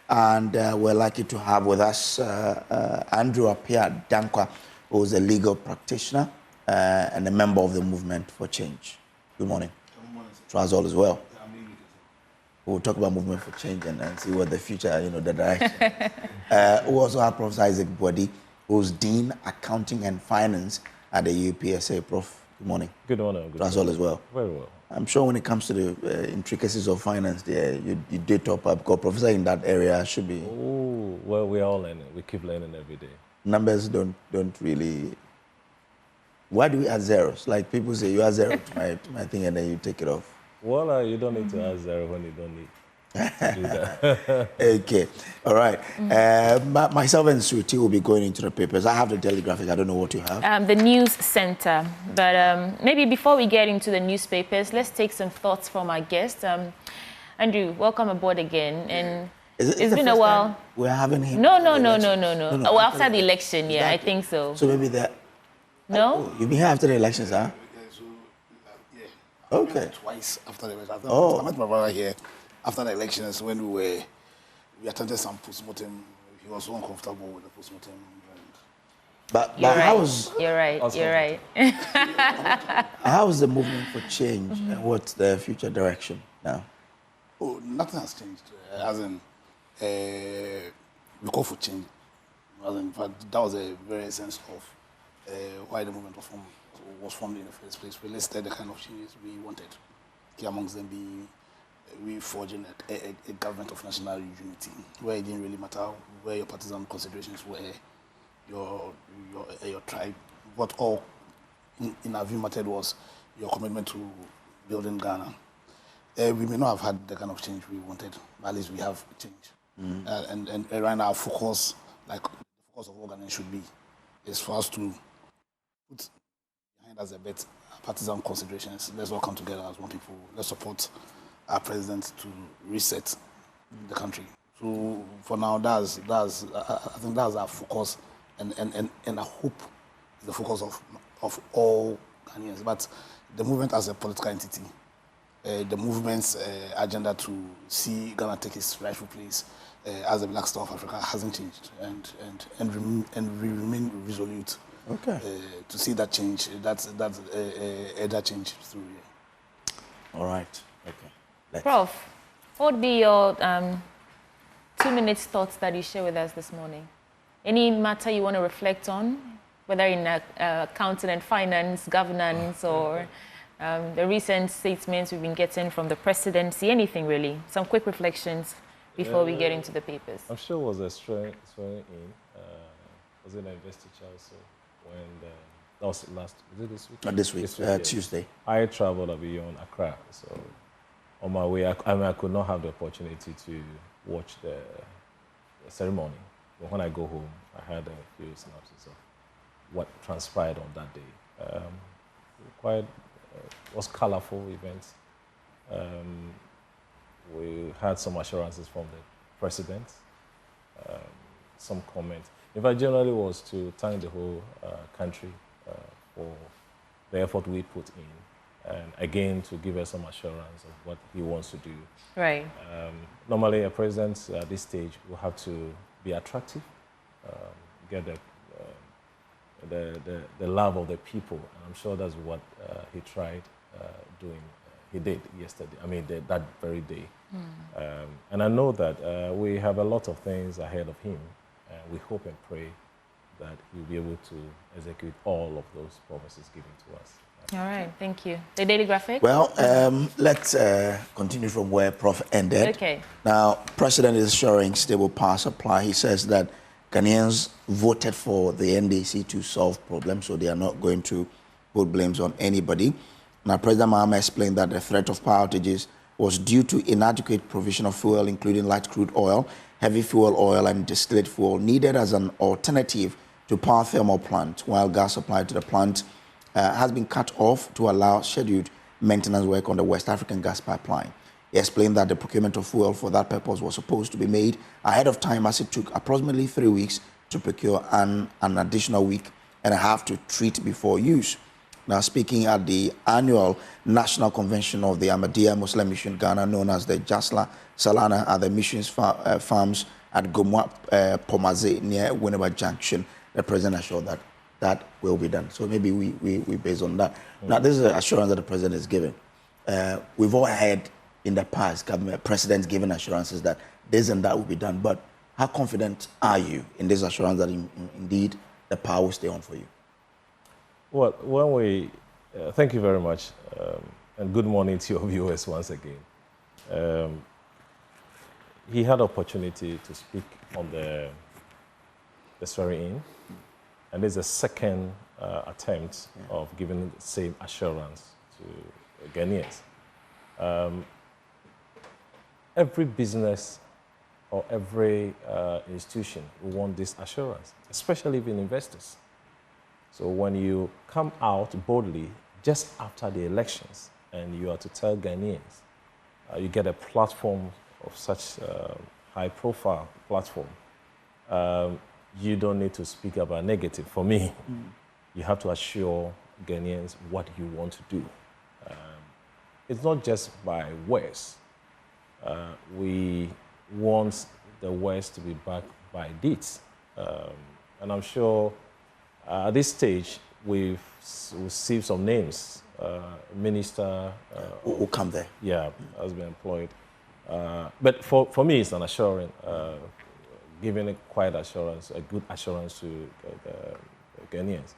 And we're lucky to have with us Andrew Apia Dankwa, who is a legal practitioner and a member of the Movement for Change. Good morning. Good morning, sir. Trust all is well. Yeah, I'm really good, sir. We'll talk about Movement for Change and see what the future, the direction. We also have Professor Isaac Bwadi, who's Dean, Accounting and Finance at the UPSA. Prof, good morning. Good morning. Trust all is well. Very well. I'm sure when it comes to the intricacies of finance, there you did top up. Because professor in that area should be. Oh, well, we're all learning. We keep learning every day. Numbers don't really. Why do we add zeros? Like people say, you add zero to my thing and then you take it off. Well, you don't need to add zero when you don't need to do that. Okay, all right. Myself and Sweetie will be going into the papers. I have the Daily Graphic. I don't know what you have. The News Center. But maybe before we get into the newspapers, let's take some thoughts from our guest. Andrew, welcome aboard again. And it's been a while. We're having him. No. Well, after the election, yeah, I think so. So maybe that. No? You've been here after the elections, huh? Yeah. Okay. Twice after the election. Oh. I met my brother here after the elections when we attended some postmortem. He was so uncomfortable with the postmortem. But You're right. You're right. How is the Movement for Change and what's the future direction now? Oh, nothing has changed. As in, we call for change. As in fact, that was a very essence of why the movement was formed in the first place. We listed the kind of changes we wanted. Key amongst them being reforging a government of national unity, where it didn't really matter where your partisan considerations were, your tribe. What all, in our view, mattered was your commitment to building Ghana. We may not have had the kind of change we wanted, but at least we have change. And right now, our focus, like the focus of what Ghana should be, is for us to put behind us a bit partisan considerations. Let's all come together as one people. Let's support our president to reset the country. So for now, I think that's our focus, and I hope is the focus of all Ghanaians. But the movement as a political entity, the movement's agenda to see Ghana take its rightful place as a black star of Africa hasn't changed, and we remain resolute. Okay. To see that change, that change through here. All right. Okay. Prof, what would be your 2 minutes thoughts that you share with us this morning? Any matter you want to reflect on, whether in accounting and finance, governance, or the recent statements we've been getting from the presidency, anything really? Some quick reflections before we get into the papers. I'm sure it was a swearing in. Was it an investiture also? When that was last, was it this week? Not this week, yes. Tuesday. I traveled beyond Accra, so on my way, I could not have the opportunity to watch the ceremony. But when I go home, I had a few synopses of what transpired on that day. Quite was colorful events. We had some assurances from the president, some comments. In fact, generally was to thank the whole country for the effort we put in, and again to give us some assurance of what he wants to do. Right. Normally, a president at this stage will have to be attractive, get the love of the people, and I'm sure that's what he tried doing. He did yesterday. I mean, that very day. And I know that we have a lot of things ahead of him. We hope and pray that he'll be able to execute all of those promises given to us. All right, thank you. The Daily Graphic? Well, let's continue from where Prof ended. Okay. Now, President is assuring stable power supply. He says that Ghanaians voted for the NDC to solve problems, so they are not going to put blames on anybody. Now, President Mahama explained that the threat of power outages was due to inadequate provision of fuel, including light crude oil, heavy fuel oil, and distillate fuel needed as an alternative to power thermal plant, while gas supply to the plant has been cut off to allow scheduled maintenance work on the West African gas pipeline. He explained that the procurement of fuel for that purpose was supposed to be made ahead of time, as it took approximately 3 weeks to procure an additional week and a half to treat before use. Now, speaking at the annual National Convention of the Ahmadiyya Muslim Mission Ghana, known as the Jasla Salana, at the missions farms at Gomwa Pomaze near Winneba Junction, the president assured that that will be done. So maybe we base on that. Now, this is an assurance that the president is giving. We've all heard in the past presidents giving assurances that this and that will be done. But how confident are you in this assurance that indeed the power will stay on for you? Well, when we thank you very much, and good morning to your viewers once again. He had opportunity to speak on the swearing-in, and this is the second attempt of giving the same assurance to Ghanaians. Every business or every institution will want this assurance, especially even investors. So when you come out boldly just after the elections and you are to tell Ghanaians, you get a platform of such high-profile platform, you don't need to speak about negative. For me, you have to assure Ghanaians what you want to do. It's not just by words. We want the words to be backed by deeds. And I'm sure at this stage, we've received some names. Minister... who come there. Yeah, has been employed. But for me, it's an assurance, giving a quiet assurance, a good assurance to the Ghanaians.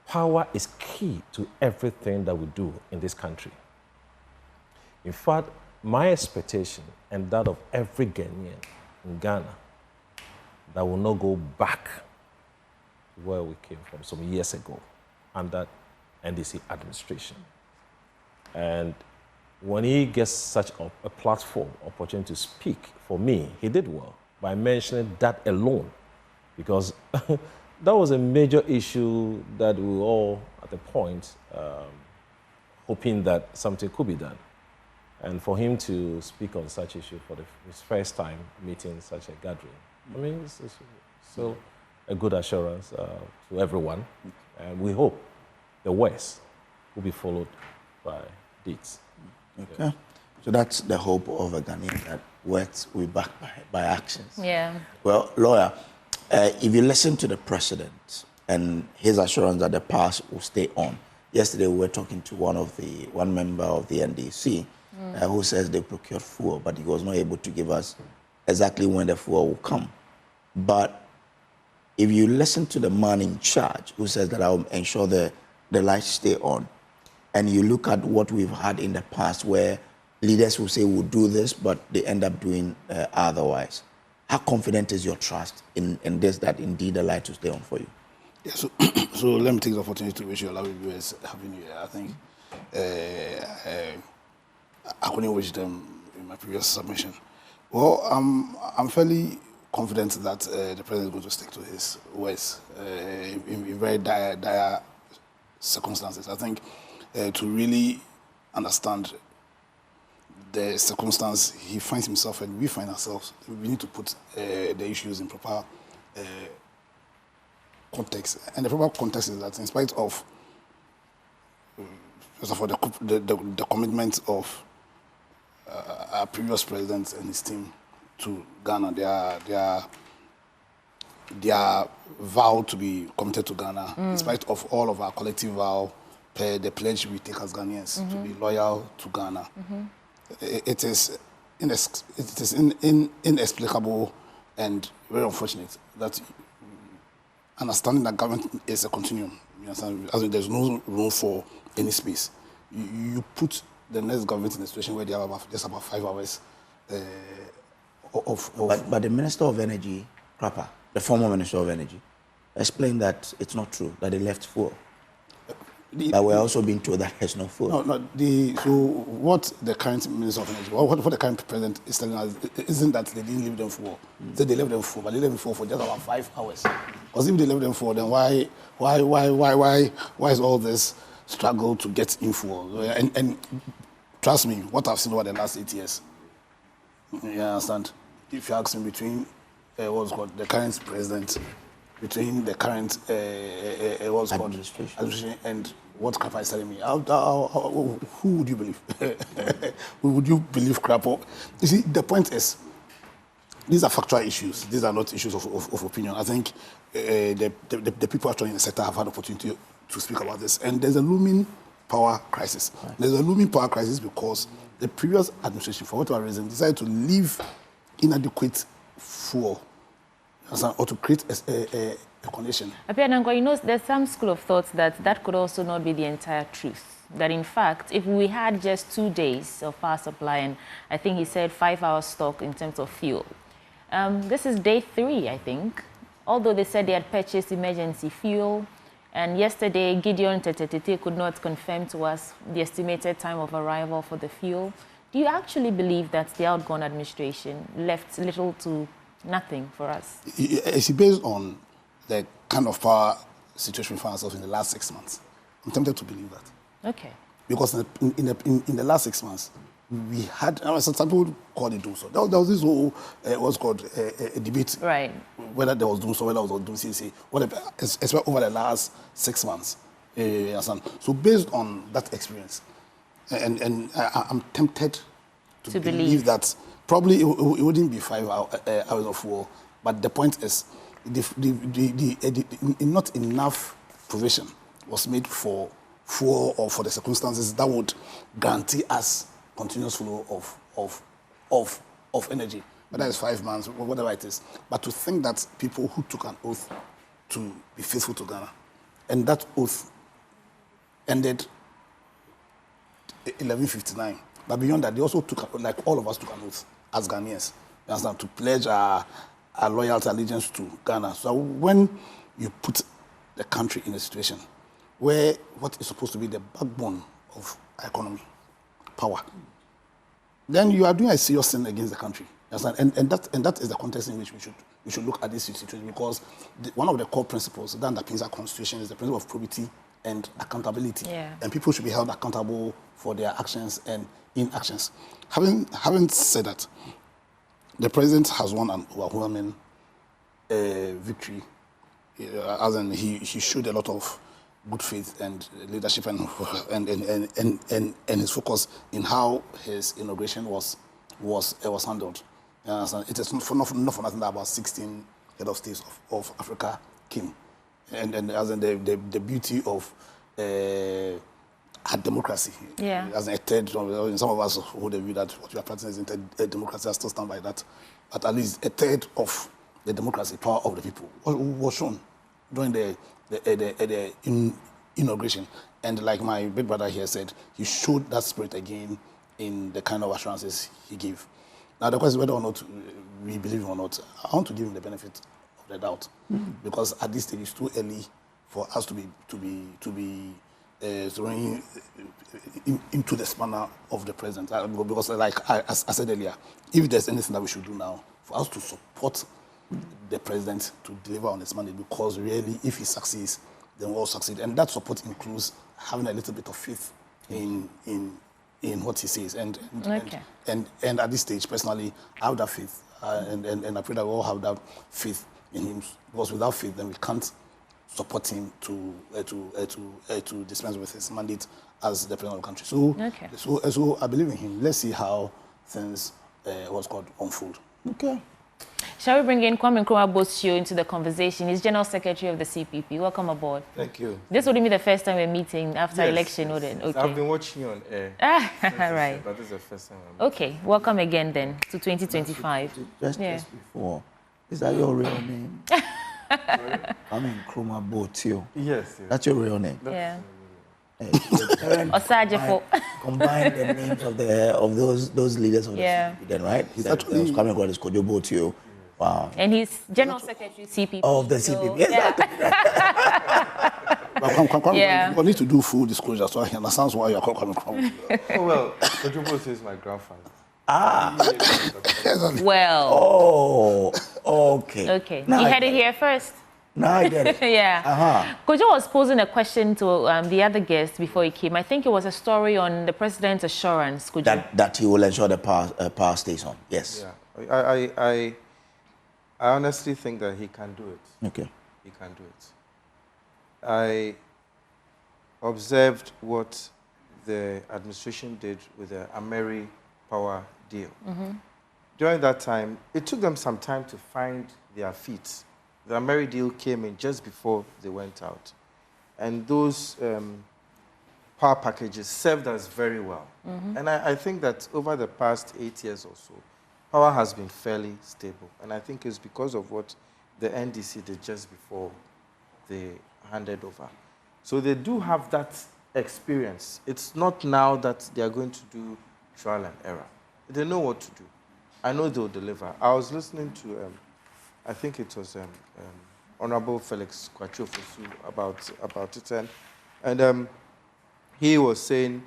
Power is key to everything that we do in this country. In fact, my expectation and that of every Ghanaian in Ghana that will not go back where we came from some years ago under NDC administration. And when he gets such a platform, opportunity to speak, for me, he did well by mentioning that alone, because that was a major issue that we were all at the point hoping that something could be done. And for him to speak on such issue for his first time meeting such a gathering, I mean, it's still a good assurance to everyone. And we hope the West will be followed by deeds. Okay. Yeah. So that's the hope of a Ghanaian, that words will be backed by actions. Yeah. Well, lawyer, if you listen to the president and his assurance that the past will stay on, yesterday we were talking to one member of the NDC who says they procured fuel, but he was not able to give us exactly when the fuel will come. But if you listen to the man in charge who says that I'll ensure the lights stay on, and you look at what we've had in the past where leaders will say we'll do this, but they end up doing otherwise, how confident is your trust in this, that indeed the light will stay on for you? Yeah, so let me take the opportunity to wish you a lovely viewers Happy New Year. I think I couldn't wish them in my previous submission. Well, I'm fairly confident that the president is going to stick to his words in very dire circumstances. I think to really understand the circumstance he finds himself and we find ourselves, we need to put the issues in proper context. And the proper context is that in spite of, first of all, the commitment of our previous president and his team to Ghana, their vow to be committed to Ghana, in spite of all of our collective vow, the pledge we take as Ghanaians to be loyal to Ghana. It is inexplicable and very unfortunate that understanding that government is a continuum. You understand? As in, there's no room for any space. You put the next government in a situation where they have just about 5 hours of... But the Minister of Energy, Krapa, the former Minister of Energy, explained that it's not true, that they left fuel. But we're also being told that there's no fuel. So what the current Minister of Energy, what the current President is telling us isn't that they didn't leave them fuel. They left them fuel, but they left them fuel for just about 5 hours. Because if they left them fuel, then why is all this struggle to get in fuel? And trust me, what I've seen over the last 8 years, you understand? If you ask me between the current president, between the current administration and what Krapa is telling me, who would you believe? Would you believe Krapa? You see, the point is, these are factual issues. These are not issues of opinion. I think the people actually in the sector have had opportunity to speak about this. And there's a looming power crisis. Right. There's a looming power crisis because the previous administration, for whatever reason, decided to leave inadequate fuel or to create a condition. Apianangwa, you know, there's some school of thought that could also not be the entire truth. That in fact, if we had just 2 days of power supply, and I think he said 5 hours stock in terms of fuel, this is day 3, I think. Although they said they had purchased emergency fuel, and yesterday Gideon Tetetete could not confirm to us the estimated time of arrival for the fuel. Do you actually believe that the outgone administration left little to nothing for us? It's based on the kind of power situation we found ourselves in the last 6 months. I'm tempted to believe that. Okay. Because in the last 6 months, we had, some people called it doom so. There was this whole, what's called a debate, right, whether there was doom so, whether there was doom CC, whatever, especially over the last 6 months. So based on that experience, and I'm tempted to believe that probably it wouldn't be 5 hours of war, but the point is, not enough provision was made for or for the circumstances that would guarantee us continuous flow of energy, whether it's 5 months, whatever it is. But to think that people who took an oath to be faithful to Ghana, and that oath ended 11:59. But beyond that, they also took, like all of us took an oath as Ghanaians, to pledge our loyalty, allegiance to Ghana. So when you put the country in a situation where what is supposed to be the backbone of our economy, power, then you are doing a serious sin against the country. And that is the context in which we should look at this situation, because one of the core principles that underpins our constitution is the principle of probity and accountability. Yeah. And people should be held accountable for their actions and inactions. Having said that, the president has won an overwhelming victory, as in he showed a lot of good faith and leadership and his focus in how his inauguration was handled. It is not for nothing that about 16 head of states of Africa came, and as in the beauty of our democracy. Yeah. As a third, some of us hold the view that what we are practicing is a democracy. I still stand by that, but at least a third of the democracy, power of the people, was shown during the inauguration. And like my big brother here said, he showed that spirit again in the kind of assurances he gave. Now the question is whether or not we believe him or not. I want to give him the benefit of the doubt, because at this stage it's too early for us to be throwing into the spanner of the president. Because like I said earlier, if there's anything that we should do now, for us to support the president to deliver on his mandate, because really, if he succeeds, then we'll all succeed. And that support includes having a little bit of faith in what he says. And at this stage, personally, I have that faith. And I pray that we all have that faith in him. Because without faith, then we can't support him to dispense with his mandate as the president of the country. So I believe in him. Let's see how things unfold. Okay. Shall we bring in Kwame Nkrumah Bosio into the conversation? He's General Secretary of the CPP. Welcome aboard. Thank you. This wouldn't be the first time we're meeting after election, would it? Okay. I've been watching you on air. Right. But this is the first time. Okay. Welcome again then to 2025. Just before, is that your real name? Kwame Nkrumah Bosio. Yes. That's your real name. Yeah. Osajefo. Combine the names of those leaders of the CPP, then, right? He's actually Kwame Nkrumah Bosio. Wow. And he's General Secretary CPP. Of the CPP. Yes. Yeah. We need to do full disclosure so he understands why you are coming from. Oh, well, Ojobo is my grandfather. Well. Oh, okay. Okay. Now you had it here first. No, I get it. Yeah. Kojo was posing a question to the other guest before he came. I think it was a story on the president's assurance, Kojo. That he will ensure the power stays on. Yes. Yeah. I honestly think that he can do it. Okay. He can do it. observed what the administration did with the Ameri power deal. During that time, it took them some time to find their feet. The Ameri deal came in just before they went out. And those power packages served us very well. And I think that over the past 8 years or so, power has been fairly stable. And I think it's because of what the NDC did just before they handed over. So they do have that experience. It's not now that they are going to do trial and error. They know what to do. I know they'll deliver. I was listening to, I think it was Honorable Felix Kwachofosu about it, and he was saying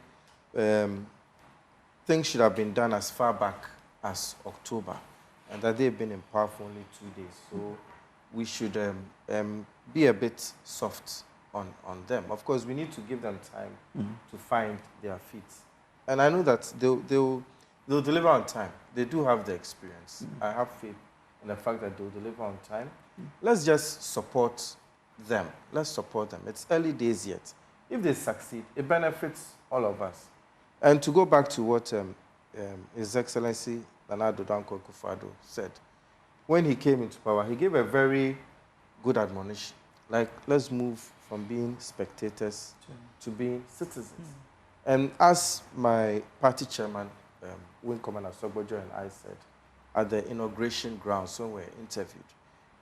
things should have been done as far back as October, and that they've been in power for only 2 days. So we should be a bit soft on them. Of course, we need to give them time to find their feet. And I know that they'll deliver on time. They do have the experience. I have faith in the fact that they'll deliver on time. Let's just support them. Let's support them. It's early days yet. If they succeed, it benefits all of us. And to go back to what His Excellency Nana Addo Dankwa Akufo-Addo said, when he came into power, he gave a very good admonition. Like, let's move from being spectators to being citizens. And as my party chairman, Wing Commander Sogbojo, and I said at the inauguration grounds when we were interviewed,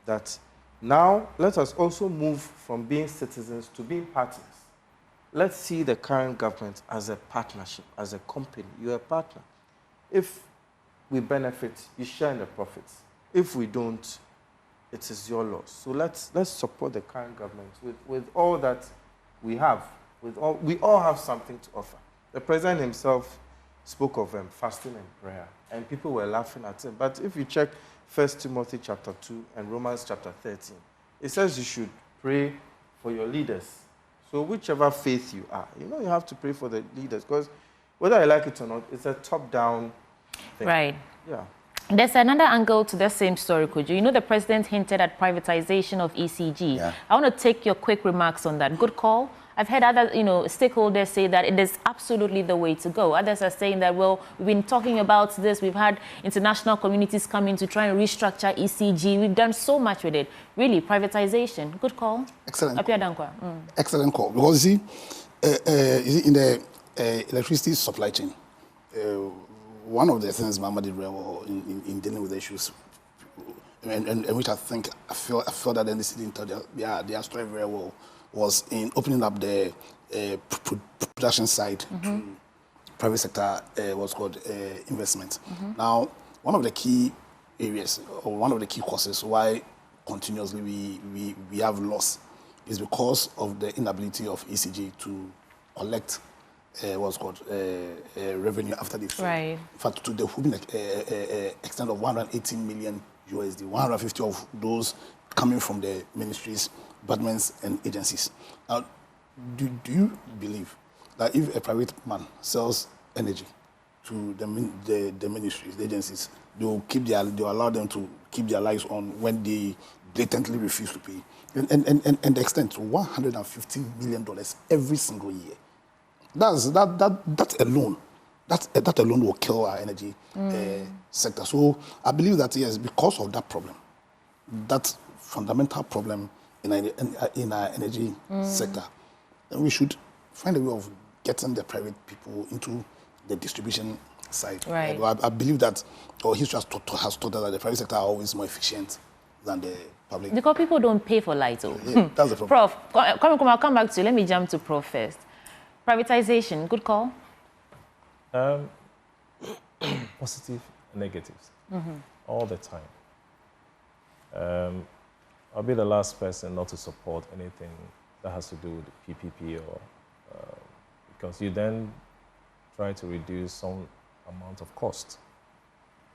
that now let us also move from being citizens to being partners. Let's see the current government as a partnership, as a company. You're a partner. If we benefit, you share in the profits. If we don't, it is your loss. So let's support the current government with all that we have. We all have something to offer. The president himself spoke of fasting and prayer, and people were laughing at him. But if you check 1 Timothy chapter 2 and Romans chapter 13, it says you should pray for your leaders. So whichever faith you are, you have to pray for the leaders, because whether I like it or not, it's a top-down thing. Right. Yeah. There's another angle to the same story, Kojo. You know, the president hinted at privatization of ECG. Yeah. I want to take your quick remarks on that. Good call. I've heard other, stakeholders say that it is absolutely the way to go. Others are saying that, well, we've been talking about this. We've had international communities come in to try and restructure ECG. We've done so much with it. Really, privatization. Good call. Excellent. Apia Dankwa. Excellent call. Because you see, in the electricity supply chain, one of the things Mahama did very well in dealing with the issues, and which I feel that the NDC didn't tell their story very well, was in opening up the production side to private sector, what's called investment. Now, one of the key areas, or one of the key causes why continuously we have loss is because of the inability of ECG to collect what's called revenue after the fail. Right. In fact, to the extent of 180 million USD, 150 of those coming from the ministries, departments, and agencies. Now, do you believe that if a private man sells energy to the ministries, the agencies, they'll allow them to keep their lights on when they blatantly refuse to pay? And the extent to $150 million every single year. That alone will kill our energy sector. So I believe that, yes, because of that problem, that fundamental problem in our energy sector, then we should find a way of getting the private people into the distribution side. Right. I believe that, or history has taught us that the private sector are always more efficient than the public. Because people don't pay for lights. Yeah, that's the problem. Prof, I'll come back to you. Let me jump to Prof first. Privatization, good call? Positive and negatives all the time. I'll be the last person not to support anything that has to do with PPP, or because you then try to reduce some amount of cost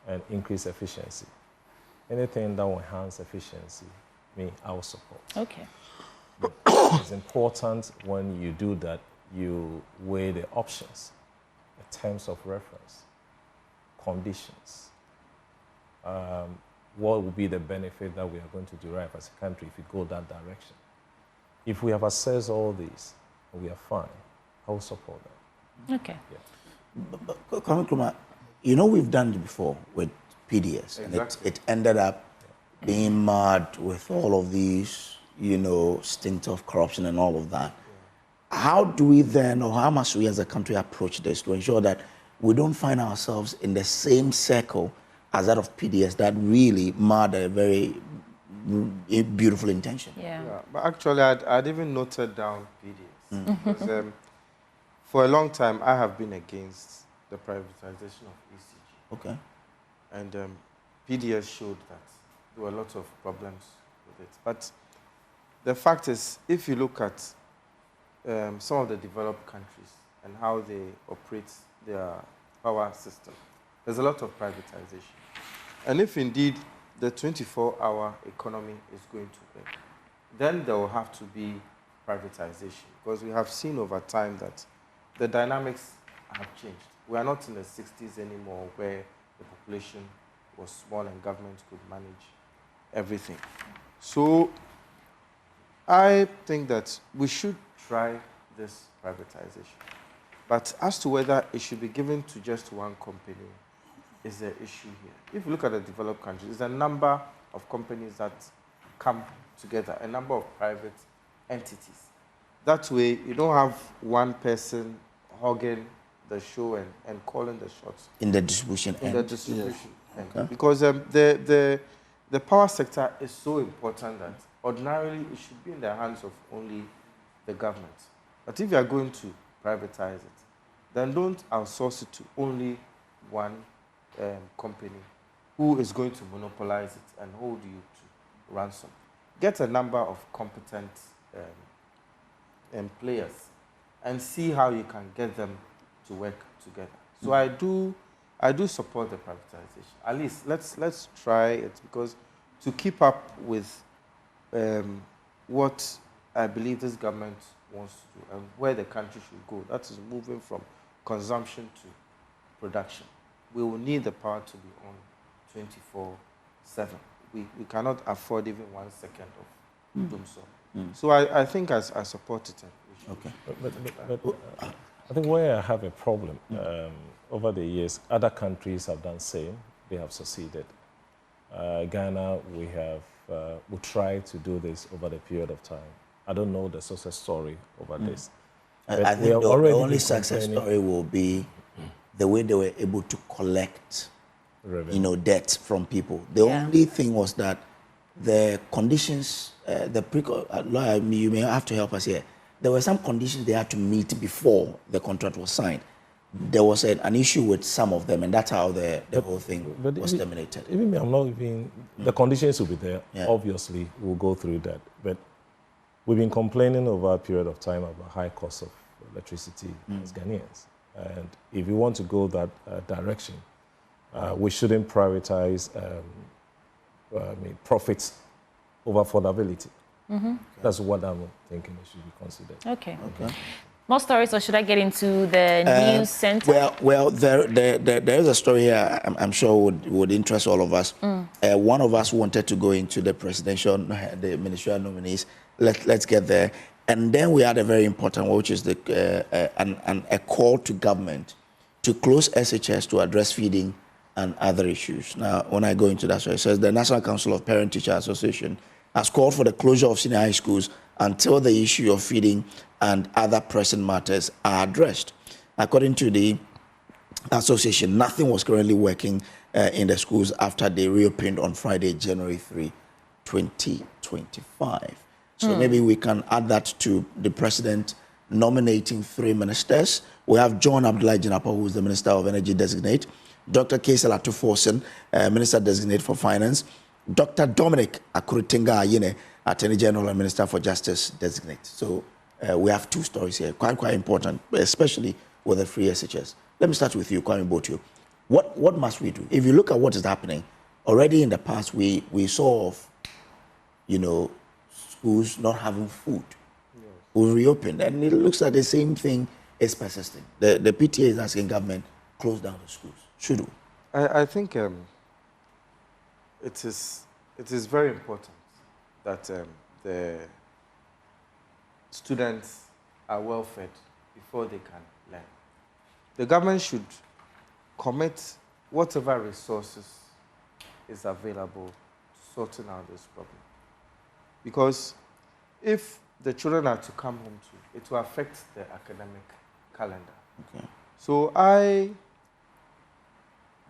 and increase efficiency. Anything that will enhance efficiency, I will support. Okay. But it's important when you do that, you weigh the options, the terms of reference, conditions. What will be the benefit that we are going to derive as a country if we go that direction? If we have assessed all these and we are fine, I will support that. Okay. But Kwame Nkrumah, you know we've done it before with PDS, Exactly. and it ended up being mad with all of these, you know, stint of corruption and all of that. How do we then, or how must we as a country approach this to ensure that we don't find ourselves in the same circle as that of PDS that really marred a very beautiful intention? Yeah. Yeah, but actually, I'd even noted down PDS. Because, for a long time, I have been against the privatization of ECG. Okay. And PDS showed that there were a lot of problems with it. But the fact is, if you look at some of the developed countries and how they operate their power system, there's a lot of privatization. And if indeed the 24-hour economy is going to work, then there will have to be privatization, because we have seen over time that the dynamics have changed. We are not in the 60s anymore, where the population was small and government could manage everything. So I think that we should try this privatization. But as to whether it should be given to just one company is the issue here. If you look at the developed countries, there's a number of companies that come together, a number of private entities. That way, you don't have one person hogging the show and calling the shots. In the distribution In end. the distribution end. Okay. Because the power sector is so important that ordinarily it should be in the hands of only the government. But if you are going to privatize it, then don't outsource it to only one company who is going to monopolize it and hold you to ransom. Get a number of competent players and see how you can get them to work together. So I do support the privatization. At least let's try it, because to keep up with what I believe this government wants to do and where the country should go, that is moving from consumption to production. We will need the power to be on 24/7. We cannot afford even 1 second of doom so. So I think I support it. Okay. But I think where I have a problem, over the years, other countries have done same. They have succeeded. Ghana, we tried to do this over the period of time. I don't know the success story over this. I think the only success story will be the way they were able to collect, revenue. you know, debt from people. The only thing was that the conditions, lawyer, you may have to help us here. There were some conditions they had to meet before the contract was signed. There was an issue with some of them, and that's how the whole thing was terminated. Even me, I'm not even, the conditions will be there. Yeah. Obviously, we'll go through that. But we've been complaining over a period of time about high cost of electricity as Ghanaians. And if you want to go that direction, we shouldn't prioritize profits over affordability. That's what I'm thinking it should be considered. Okay. More stories, or should I get into the news center? Well, there is a story here I'm sure would interest all of us. One of us wanted to go into the the ministerial nominees. Let's get there. And then we had a very important one, which is a call to government to close SHS to address feeding and other issues. Now, when I go into that, so it says the National Council of Parent-Teacher Association has called for the closure of senior high schools until the issue of feeding and other pressing matters are addressed. According to the association, nothing was currently working in the schools after they reopened on Friday, January 3, 2025. So maybe we can add that to the president nominating 3 ministers. We have John Abdullah Jinapa, who is the Minister of Energy Designate, Dr. Kaysel Atuforsen, Minister Designate for Finance, Dr. Dominic Akuritinga Ayine, Attorney General and Minister for Justice Designate. So we have 2 stories here, quite important, especially with the free SHS. Let me start with you, Kwame Botu. What must we do? If you look at what is happening, already in the past we saw of, you know, schools not having food. We reopened, and it looks like the same thing is persisting. The PTA is asking government close down the schools. Should we? I think it is very important that the students are well fed before they can learn. The government should commit whatever resources is available to sorting out this problem. Because if the children are to come home too, it will affect the academic calendar. Okay. So I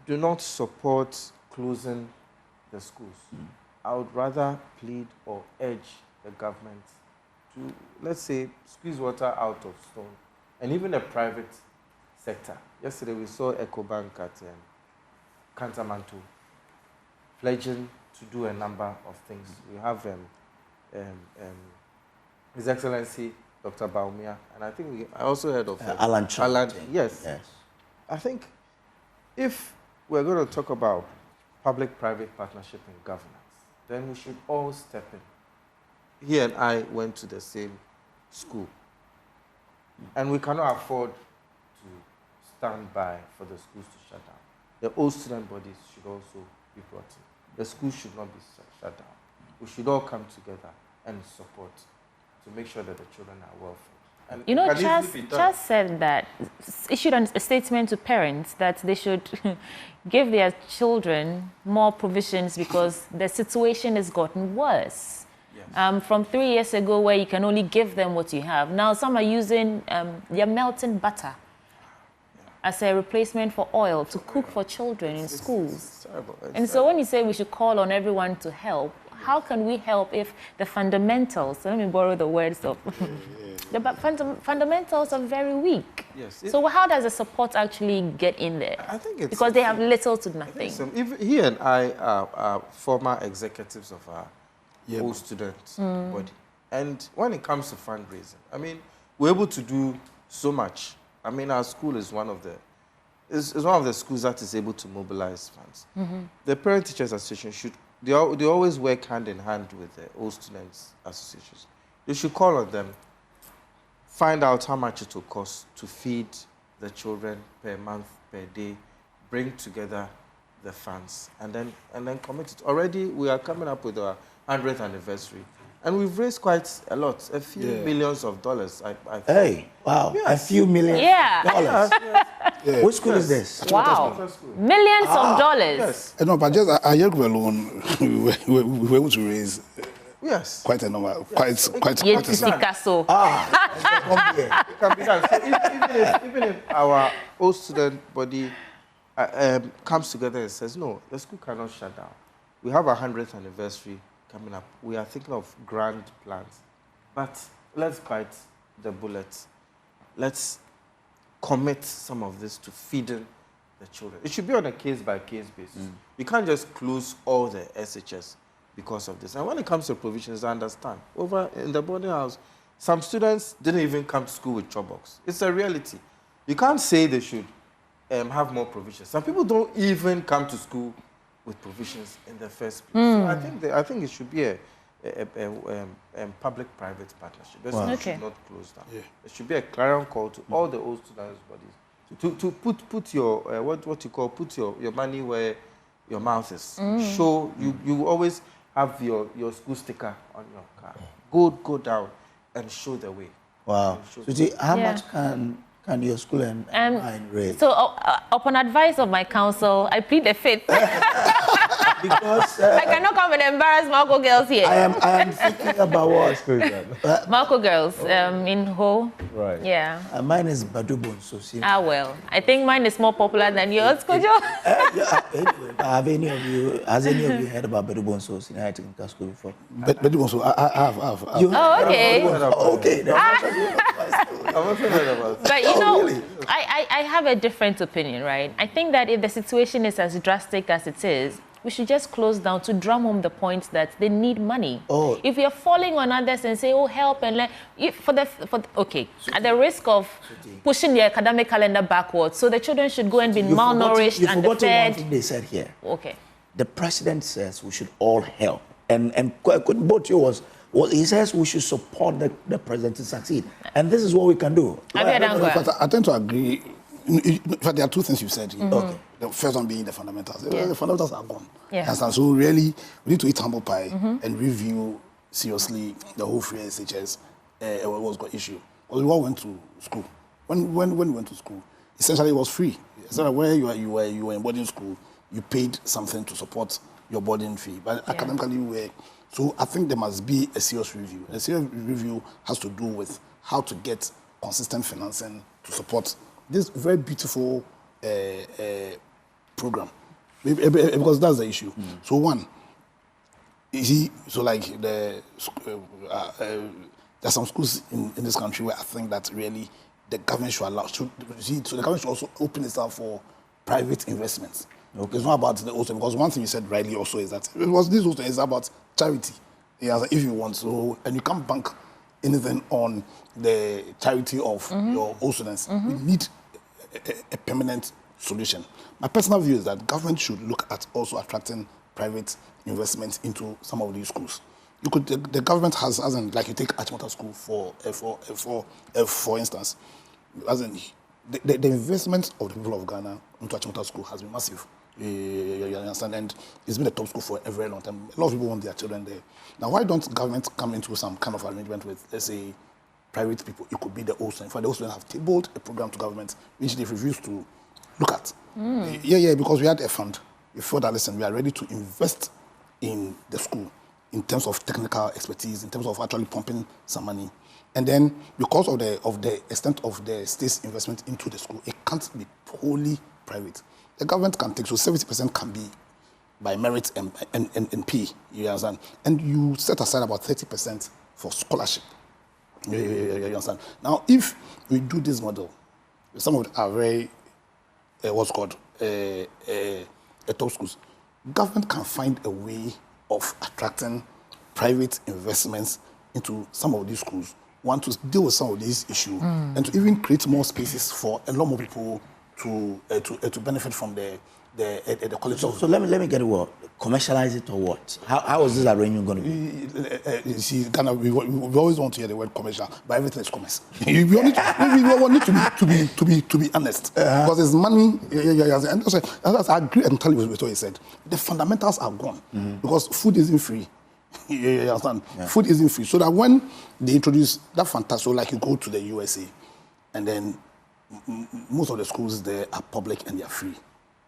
do not support closing the schools. I would rather plead or urge the government to, let's say, squeeze water out of stone, and even the private sector. Yesterday we saw EcoBank at Kantamanto pledging to do a number of things. We have His Excellency Dr. Baumia, and I think I also heard of Alan Chang. Yes. I think if we're going to talk about public-private partnership in governance, then we should all step in. He and I went to the same school, and we cannot afford to stand by for the schools to shut down. The old student bodies should also be brought in. The schools should not be shut down. We should all come together and support to make sure that the children are well fed. And you know, Charles said that, issued a statement to parents that they should give their children more provisions because the situation has gotten worse. Yes. From 3 years ago, where you can only give them what you have. Now, some are using their melting butter as a replacement for oil to cook for children in schools. It's terrible. And so when you say we should call on everyone to help, how can we help if the fundamentals, so let me borrow the words of, the fundamentals are very weak? Yes. So how does the support actually get in there? I think it's... Because they have little to nothing. He and I are former executives of our old student body. And when it comes to fundraising, I mean, we're able to do so much. I mean, our school is one of the schools that is able to mobilize funds. The Parent Teachers Association should, they always work hand in hand with the old students associations. They should call on them, find out how much it will cost to feed the children per month, per day, bring together the funds, and then commit it. Already, we are coming up with our 100th anniversary. And we've raised quite a lot, a few millions of dollars. Hey, wow, a few million dollars. Which school is this? Wow, millions of dollars. Yes. No, but just a year alone, we were able to raise quite a number, quite a So. It can be done. So even if our old student body comes together and says, no, the school cannot shut down. We have our 100th anniversary coming up. We are thinking of grand plans. But let's bite the bullet. Let's commit some of this to feeding the children. It should be on a case-by-case basis. You can't just close all the SHS because of this. And when it comes to provisions, I understand. Over in the boarding house, some students didn't even come to school with chopbox. It's a reality. You can't say they should have more provisions. Some people don't even come to school with provisions in the first place. So I think it should be a public-private partnership. The school should not close down. There should be a clarion call to all the old students' bodies to put your what you call put your money where your mouth is. Show you always have your school sticker on your car. Go down and show the way. Wow. So how much can your school and mine raise? So upon advice of my counsel, I plead the fifth. Because I cannot come and embarrass Marco girls here. I am thinking about what? Marco girls in Ho. Right. Yeah. Mine is Badubon Society. Well, I think mine is more popular than yours, Kojo. Anyway, has any of you heard about Badubon Society in Casco before? Badubon Society, I have. Okay. Okay. I've also heard about it. But you know, really? I have a different opinion, right? I think that if the situation is as drastic as it is, we should just close down to drum home the point that they need money. If you're falling on others and say, oh, help, and at the risk of pushing the academic calendar backwards, so the children should go and be malnourished and fed. fed. One thing they said here. Okay. The president says we should all help. And both you was, he says we should support the president to succeed. And this is what we can do. I tend to agree. In fact, there are two things you said here. The first one being the fundamentals. The fundamentals are gone. So really, we need to eat humble pie and review seriously the whole free SHS what's got issue. Because we all went to school. When we went to school, essentially it was free. Essentially where you were in boarding school, you paid something to support your boarding fee. But academically, so I think there must be a serious review. A serious review has to do with how to get consistent financing to support this very beautiful program. Because that's the issue. So one, you see, so like there are some schools in this country where I think that really the government should allow, so the government should also open itself for private investments. Okay. It's not about the also, because one thing you said rightly also is that this also is about charity. Yeah, if you want so, and you can't bank anything on the charity of your own students. You need a permanent solution. My personal view is that government should look at also attracting private investments into some of these schools. The government has, as in, like you take Achimota School for instance, as in the investment of the people of Ghana into Achimota School has been massive. You understand? And it's been a top school for a very long time. A lot of people want their children there. Now, why don't government come into some kind of arrangement with, let's say, private people? It could be the OSUN. In fact, the OSUN have tabled a program to government which they've refused to look at. Because we had a fund. We felt that, listen, we are ready to invest in the school in terms of technical expertise, in terms of actually pumping some money. And then, because of the extent of the state's investment into the school, it can't be wholly private. The government can take, so 70% can be by merit and P, you understand? And you set aside about 30% for scholarship. You understand? Now, if we do this model, some of it are very, what's called, top schools, government can find a way of attracting private investments into some of these schools, want to deal with some of these issues, and to even create more spaces for a lot more people to benefit from the college. So let me get it. What, commercialize it or what? How is this arrangement going to be? You see, Ghana, we always want to hear the word commercial, but everything is commerce. we need to be honest, because it's money. And that's, I agree and tell you what he said. The fundamentals are gone because food isn't free. You understand? Yeah. Food isn't free. So that when they introduce that fantastic, so like you go to the USA, and then most of the schools there are public and they are free.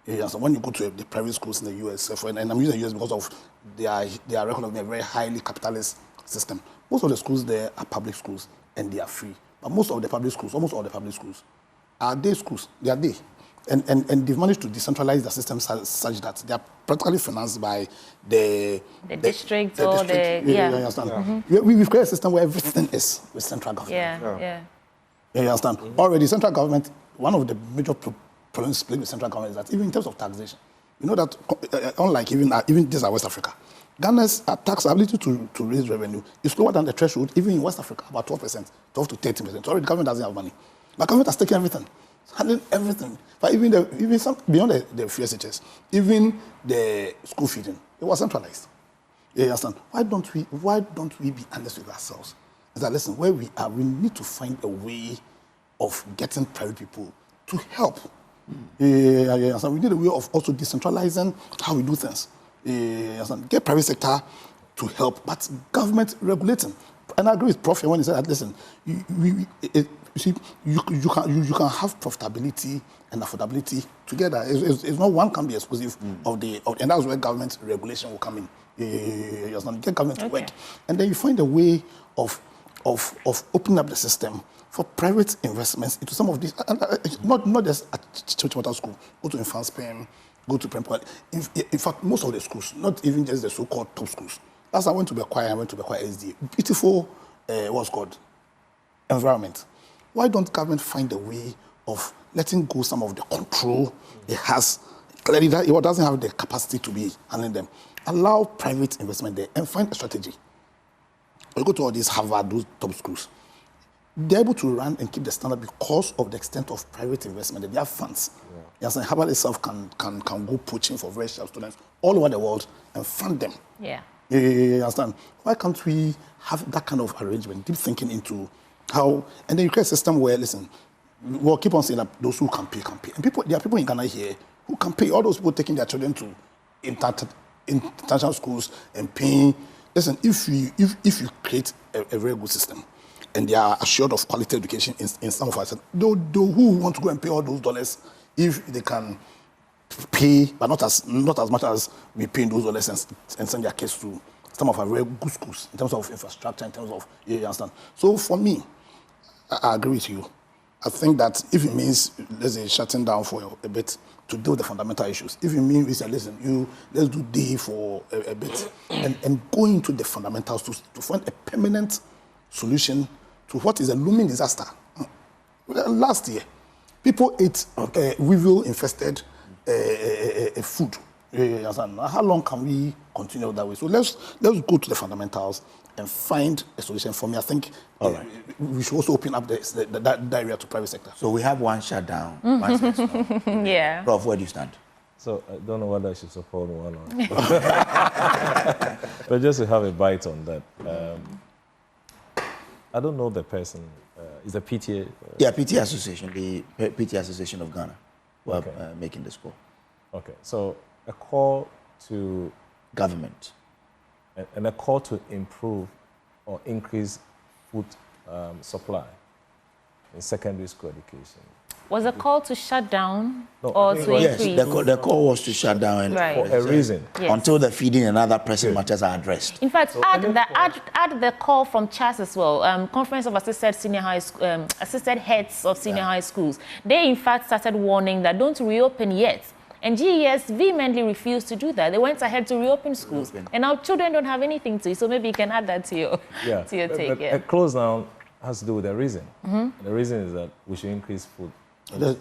So when you go to the private schools in the US, and I'm using the US because of their record of a very highly capitalist system. Most of the schools there are public schools and they are free. But most of the public schools, almost all the public schools, are day schools. They are day. And they've managed to decentralize the system such that they are practically financed by the district or the you understand? Yeah. We've created a system where everything is with central government. You understand? Already, central government, one of the major problems played with central government is that even in terms of taxation, you know that unlike even this West Africa, Ghana's tax ability to raise revenue is lower than the threshold, even in West Africa, about 12%, 12 to 13%. So already the government doesn't have money. But government has taken everything, handling everything. But even some beyond the free SHS, even the school feeding, it was centralized. You understand? Why don't we be honest with ourselves? Is that, listen, where we are, we need to find a way of getting private people to help. We need a way of also decentralizing how we do things. Get private sector to help, but government regulating. And I agree with Prof when he said that, listen, you can have profitability and affordability together. It's not one can be exclusive of and that's where government regulation will come in. Get government to work. And then you find a way of opening up the system for private investments into some of these, not just at Churchwater School, go to Infant Spain, go to Prempole. In fact, most of the schools, not even just the so-called top schools. Last I went to Bekwai, SDA. Beautiful, what's called, environment. Why don't government find a way of letting go some of the control it has? Clearly, it doesn't have the capacity to be handling them. Allow private investment there and find a strategy. We go to all these Harvard, those top schools. They're able to run and keep the standard because of the extent of private investment. They have funds. Yes, and Harvard itself can go poaching for very sharp students all over the world and fund them. You understand? Why can't we have that kind of arrangement, deep thinking into how, and then you create a system where, listen, we'll keep on saying that those who can pay. And there are people in Ghana here who can pay. All those people taking their children to international schools and paying. Listen, if you create a very good system, and they are assured of quality education in some of us. Though who want to go and pay all those dollars if they can pay, but not as much as we pay in those dollars and send their kids to some of our very good schools in terms of infrastructure, in terms of, you understand. So for me, I agree with you. I think that if it means, let's say, shutting down for a bit to deal with the fundamental issues, if it means, we say, listen, let's do day for a bit and go into the fundamentals to find a permanent solution to what is a looming disaster. Last year, people ate weevil-infested food. How long can we continue that way? So let's go to the fundamentals and find a solution. For me, I think we should also open up that area to private sector. So we have one shutdown. One says no. Yeah. Prof, where do you stand? So I don't know whether I should support one or not. But just to have a bite on that, I don't know the person. Is the PTA? Yeah, PTA Association, the PTA Association of Ghana, who are making this call. Okay, so a call to government. And a call to improve or increase food supply in secondary school education. Was a call to shut down No, or to Yes, increase? the call was to shut down and Right. For a reason. Yes. until the feeding and other pressing matters are addressed. In fact, add the call from CHAS as well. Conference of Assisted Senior High Assisted Heads of Senior High Schools. They in fact started warning that don't reopen yet. And GES vehemently refused to do that. They went ahead to reopen schools. And now children don't have anything to eat. So maybe you can add that to your, to your take. A close down has to do with the reason. The reason is that we should increase food. There's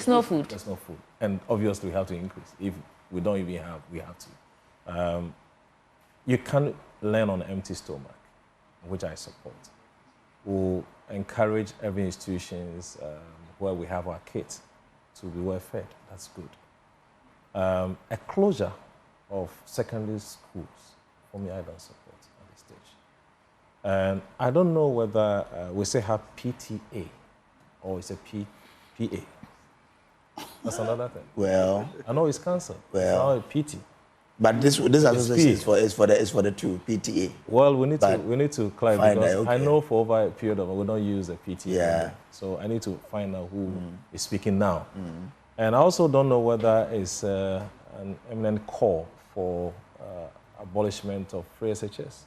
no food. There's no food. And obviously we have to increase. If we don't even have, we have to. You can't learn on an empty stomach, which I support. We'll encourage every institutions where we have our kids to be well fed. That's good. A closure of secondary schools, for me, I don't support at this stage. And I don't know whether we say have PTA or it's a PA. That's another thing. Well, I know it's cancelled. Well, it's now a PT. but this association is for the two PTA. Well, we need to clarify because I know for over a period of we don't use the PTA. Yeah. So I need to find out who is speaking now. And I also don't know whether it's an eminent call for abolishment of free SHS.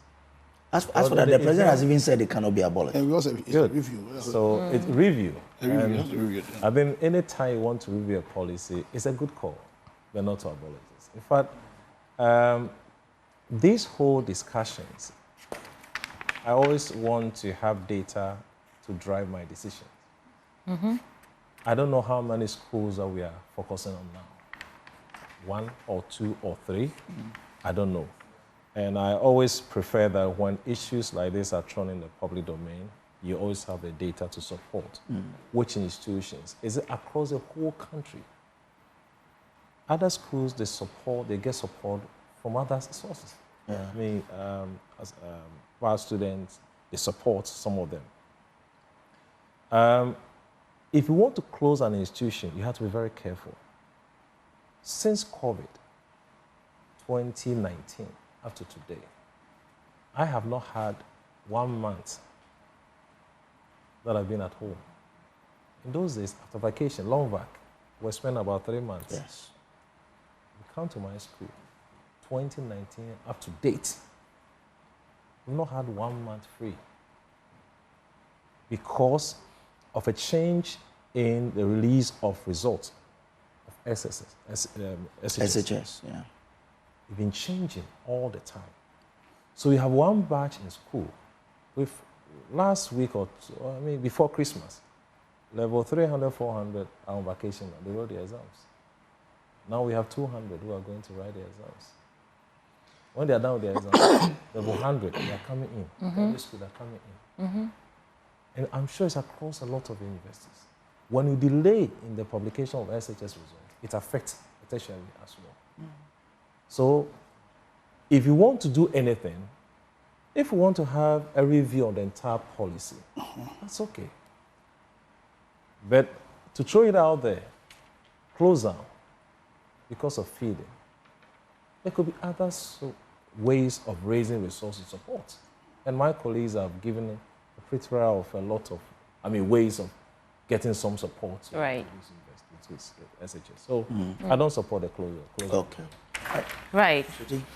As for that, the president has even said it cannot be abolished. And we also it's a review. So it's review. Review. I mean, any time you want to review a policy, it's a good call, but not to abolish it. In fact, these whole discussions, I always want to have data to drive my decisions. I don't know how many schools that we are focusing on now. 1 or 2 or 3, I don't know. And I always prefer that when issues like this are thrown in the public domain, you always have the data to support which institutions. Is it across the whole country? Other schools, they get support from other sources. Yeah. I mean, our students, they support some of them. If you want to close an institution, you have to be very careful. Since COVID, 2019, up to today, I have not had 1 month that I've been at home. In those days, after vacation, long vac, we spent about 3 months. Yes. We come to my school, 2019 up to date. We've not had 1 month free because of a change in the release of results of SHS, yeah. It's been changing all the time. So you have one batch in school. With last week or two, before Christmas, level 300, 400 are on vacation. They wrote their exams. Now we have 200 who are going to write their exams. When they are done with their exams, level 100, they are coming in. Every school, they are coming in. And I'm sure it's across a lot of universities. When you delay in the publication of SHS results, it affects tertiary as well. So if you want to do anything, if you want to have a review on the entire policy, that's okay. But to throw it out there, close down because of feeding, there could be other ways of raising resources support. And my colleagues have given a plethora of a lot of, ways of getting some support to Right. these SHS. So I don't support the closure. Okay. Right.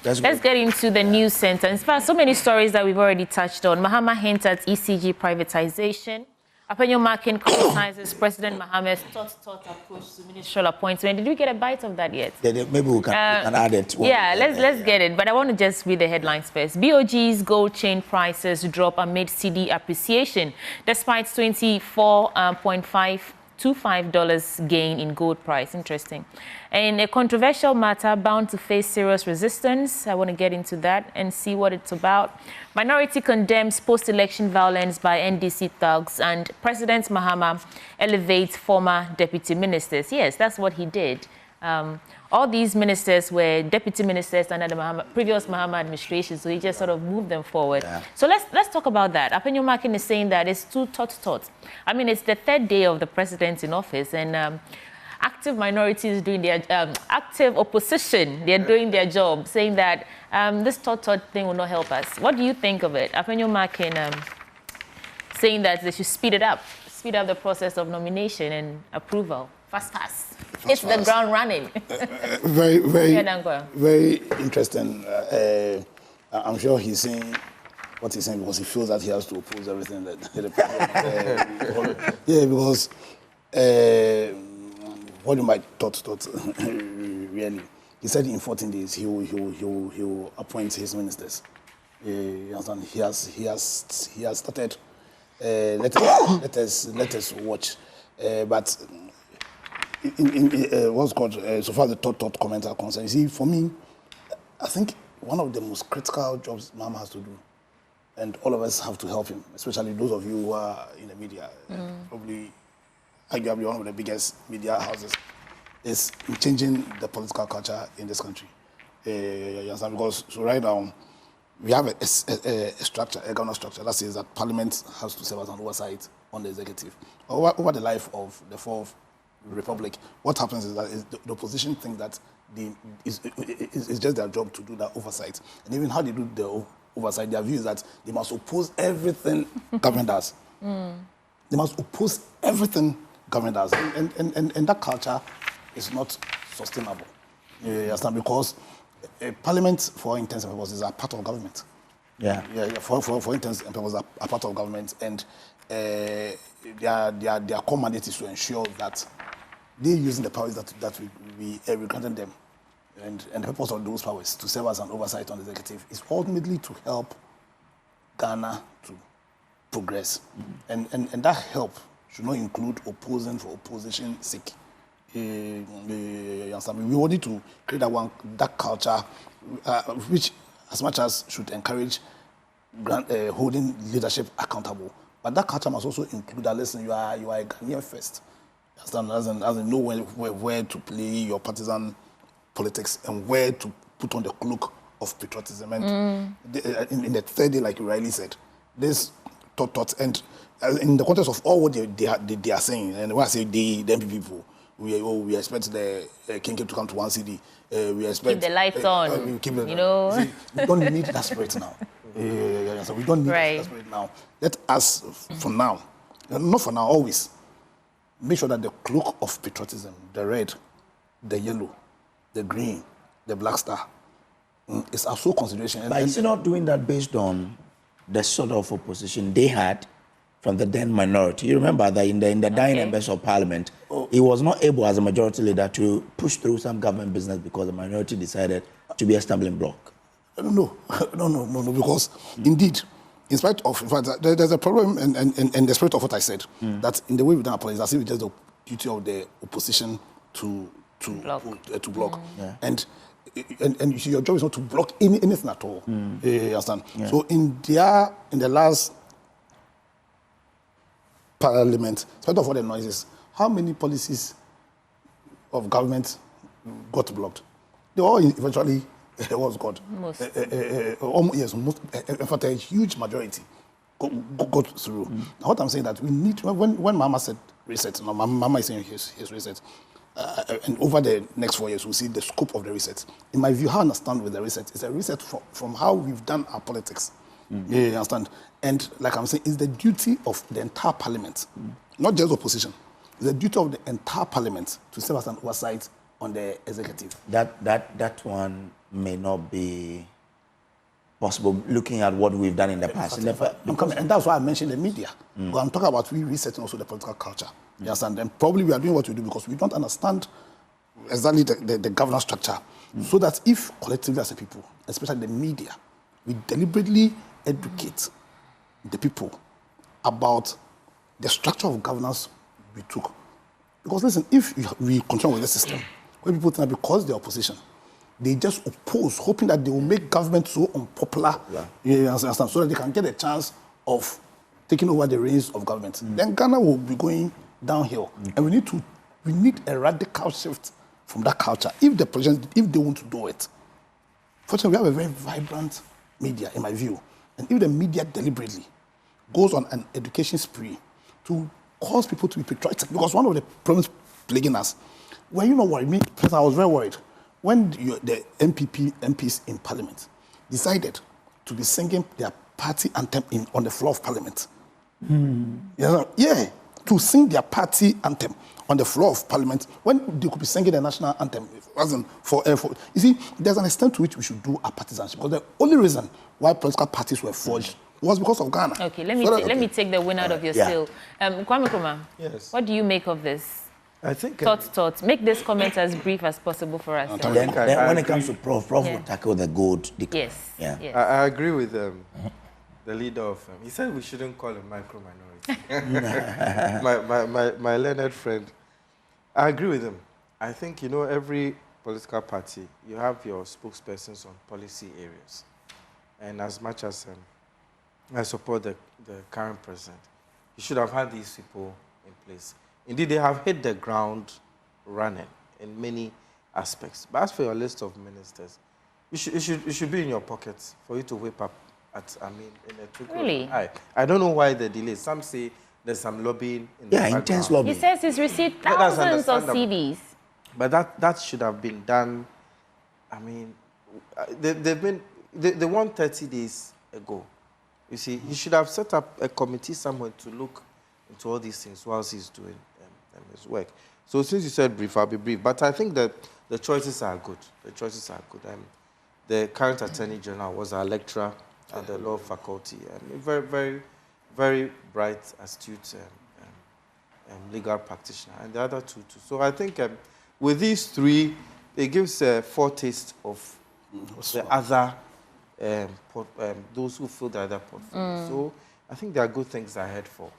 Let's get into the news sentence. In fact, so many stories that we've already touched on. Mahama hints at ECG privatization. Apenyo Makin criticizes President Mahama's thought approach to ministerial appointment. Did we get a bite of that yet? Maybe we can add it. Yeah, let's get it. But I want to just read the headlines first. BOG's gold chain prices drop amid CD appreciation, despite $24.525 gain in gold price. Interesting. And a controversial matter bound to face serious resistance. I want to get into that and see what it's about. Minority condemns post-election violence by NDC thugs, and President Mahama elevates former deputy ministers. Yes, that's what he did. All these ministers were deputy ministers under the previous Mahama administration, so he just sort of moved them forward. Yeah. So let's talk about that. Apenyo Makin is saying that it's too thought. I mean, it's the third day of the president in office, and active minorities doing their active opposition, they're doing their job, saying that this thought thing will not help us. What do you think of it? Apenyo Makin saying that they should speed up the process of nomination and approval. Fast. It's the ground running. Very interesting. I'm sure he's saying what he's saying because he feels that he has to oppose everything that the president. Yeah, because what you might thought really. He said in 14 days he will appoint his ministers. He has started. Let us watch. But in what's called so far the thought comments are concerned. You see, for me, I think one of the most critical jobs Mahama has to do, and all of us have to help him, especially those of you who are in the media, probably arguably one of the biggest media houses, is changing the political culture in this country. You understand? Because so right now, we have a structure, a governance structure that says that Parliament has to serve as an oversight on the executive. Over the life of the Fourth Republic, what happens is that the opposition think that it's just their job to do that oversight. And even how they do the oversight, their view is that they must oppose everything government does. They must oppose everything government does. And that culture is not sustainable. You understand? Because Parliament, for intents and purposes, are part of government. Yeah. For intents and purposes, are part of government, and their core mandate is to ensure that they're using the powers that we granted them, and the purpose of those powers to serve as an oversight on the executive is ultimately to help Ghana to progress, and that help should not include opposing for opposition's sake. We wanted to create that culture, which as much as should encourage holding leadership accountable, but that culture must also include that, listen, you are a Ghanaian first. As in know where to play your partisan politics and where to put on the cloak of patriotism. And in the third day, like you rightly said, this thought, and in the context of all what they are saying, and when I say the MPP people, we expect the King to come to one CD. We expect keep the lights on. We don't need that spirit now. So we don't need that spirit now. Let us, for now, not for now, always, make sure that the cloak of patriotism, the red, the yellow, the green, the black star, is our sole consideration. But is he not doing that based on the sort of opposition they had from the then minority? You remember that in the dying members of parliament, he was not able as a majority leader to push through some government business because the minority decided to be a stumbling block. No, because indeed, in spite of, in fact, there's a problem in the spirit of what I said, that in the way we've done our politics, it's just the duty of the opposition to block. Yeah. And your job is not to block anything at all. You understand? Yeah. So in the last parliament, in spite of all the noises, how many policies of government got blocked? They all eventually was God. Most. Yes, most. In fact, a huge majority got through. Now, what I'm saying that we need, when Mahama said reset, now Mahama is saying his reset, and over the next 4 years, we'll see the scope of the reset. In my view, how I understand with the reset is a reset from how we've done our politics. Yeah, you understand? And like I'm saying, it's the duty of the entire parliament, not just opposition. It's the duty of the entire parliament to serve as an oversight on the executive. That one may not be possible looking at what we've done in the past. And that's why I mentioned the media. Because I'm talking about resetting also the political culture. You understand? And probably we are doing what we do because we don't understand exactly the governance structure. So that if collectively as a people, especially the media, we deliberately educate the people about the structure of governance we took. Because listen, if we continue with the system, where people think that because they're opposition, they just oppose, hoping that they will make government so unpopular, you understand, so that they can get a chance of taking over the reins of government. Then Ghana will be going downhill. And we need a radical shift from that culture if the president, if they want to do it. Fortunately, we have a very vibrant media, in my view. And if the media deliberately goes on an education spree to cause people to be patriotic, because one of the problems plaguing us, well, you know what, me, I was very worried. When the MPs in Parliament decided to be singing their party anthem on the floor of Parliament. Yeah, to sing their party anthem on the floor of Parliament when they could be singing the national anthem. It wasn't for you see, there's an extent to which we should do our partisanship. Because the only reason why political parties were forged was because of Ghana. Okay, let me take the win out of your seal. Kwame Nkrumah, yes. What do you make of this? I think... Thoughts. Make this comment as brief as possible for us. Then when it comes to Prof will tackle the gold decline. Yes. I agree with the leader of... he said we shouldn't call him micro-minority. my learned friend. I agree with him. I think, every political party, you have your spokespersons on policy areas. And as much as I support the current president, you should have had these people in place. Indeed, they have hit the ground running in many aspects. But as for your list of ministers, it should be in your pockets for you to whip up in a trickle. Really? I don't know why the delay. Some say there's some lobbying in the background. Intense lobbying. He says he's received thousands of CVs. But that should have been done. They won 30 days ago. You see, he should have set up a committee somewhere to look into all these things whilst he's doing his work. So since you said brief, I'll be brief. But I think that the choices are good. The current Attorney General was our lecturer at the law faculty. And very, very, very bright, astute legal practitioner. And the other two too. So I think with these three, it gives a foretaste of the other, those who fill the other portfolio. So I think there are good things ahead for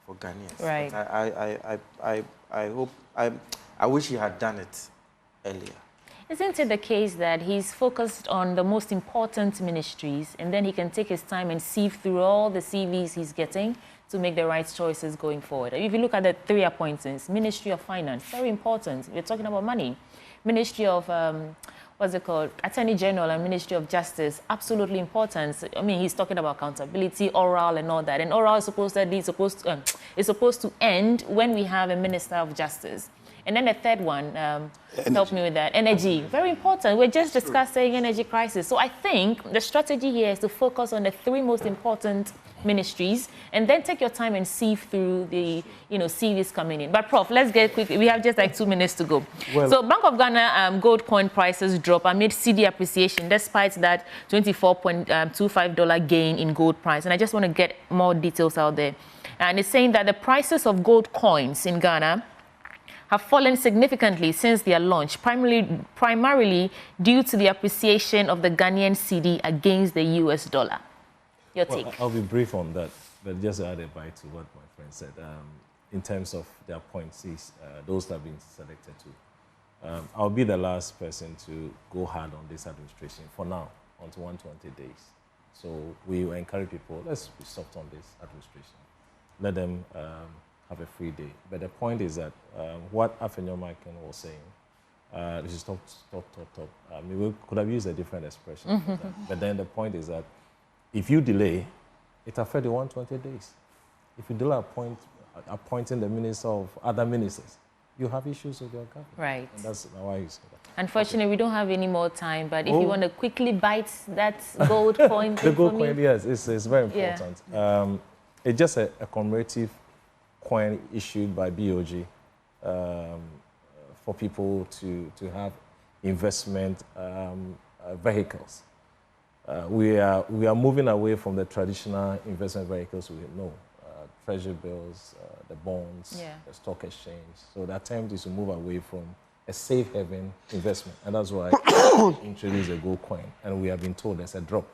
Ghanaians. Right. But I wish he had done it earlier. Isn't it the case that he's focused on the most important ministries and then he can take his time and sieve through all the CVs he's getting to make the right choices going forward? If you look at the three appointments, Ministry of Finance, very important. We're talking about money. Ministry of, Attorney General and Ministry of Justice, absolutely important. He's talking about accountability, oral and all that. And oral is supposed to end when we have a Minister of Justice. And then the third one, help me with that, energy, very important. We're just discussing energy crisis. So I think the strategy here is to focus on the three most important ministries and then take your time and sieve through the, CVs coming in. But Prof, let's get quick. We have just like 2 minutes to go. Well, so Bank of Ghana gold coin prices drop amid CD appreciation despite that $24.25 gain in gold price. And I just want to get more details out there. And it's saying that the prices of gold coins in Ghana have fallen significantly since their launch, primarily due to the appreciation of the Ghanaian cedi against the US dollar. Your take? I'll be brief on that, but just to add a bite to what my friend said. In terms of their appointees, those that have been selected to, I'll be the last person to go hard on this administration for now, until 120 days. So we encourage people, let's be soft on this administration. Let them have a free day. But the point is that what Afenyomakin was saying, this is top. We could have used a different expression for that. But then the point is that if you delay, it affects the 120 days. If you delay appointing the minister of other ministers, you have issues with your government. Right. And that's why you say that. Unfortunately, we don't have any more time, but if you want to quickly bite that gold coin the gold coin, yes, it's very important. Yeah. It's just a commemorative coin issued by BOG for people to have investment vehicles. We are moving away from the traditional investment vehicles we know, treasury bills, the bonds, the stock exchange. So the attempt is to move away from a safe haven investment, and that's why we introduced a gold coin. And we have been told there's a drop.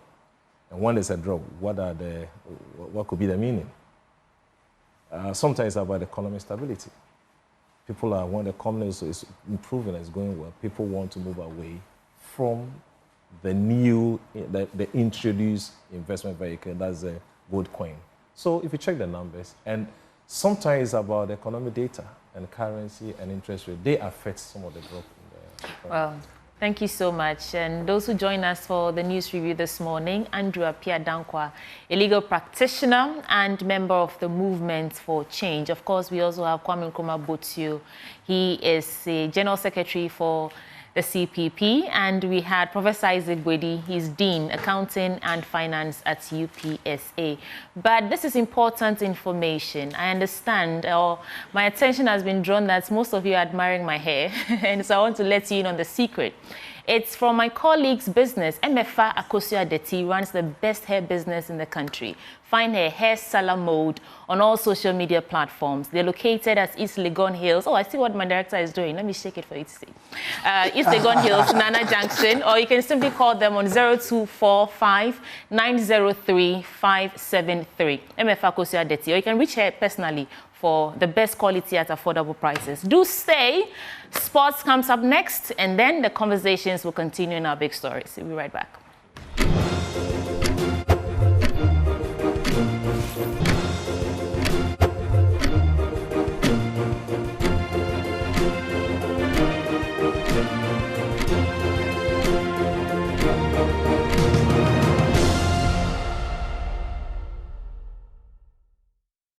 And when there's a drop, what could be the meaning? Sometimes it's about economic stability. When the economy is improving and is going well, people want to move away from the introduced investment vehicle, that's a gold coin. So if you check the numbers, and sometimes it's about economic data and currency and interest rate, they affect some of the drop in the Well, thank you so much. And those who join us for the news review this morning, Andrew Apia Dankwa, a legal practitioner and member of the Movement for Change. Of course, we also have Kwame Nkrumah Botiu. He is the General Secretary for the CPP, and we had Professor Isaac Gwedi. He's Dean, Accounting and Finance at UPSA. But this is important information. I understand, or my attention has been drawn that most of you are admiring my hair, and so I want to let you in on the secret. It's from my colleague's business. Emefa Akosua-Adeti runs the best hair business in the country. Find her hair salon mode on all social media platforms. They're located at East Legon Hills. Oh, I see what my director is doing. Let me shake it for you to see. East Legon Hills, Nana Junction, or you can simply call them on 0245 903 573. Emefa Akosua-Adeti, or you can reach her personally for the best quality at affordable prices. Do stay. Sports comes up next, and then the conversations will continue in our big stories. We'll be right back.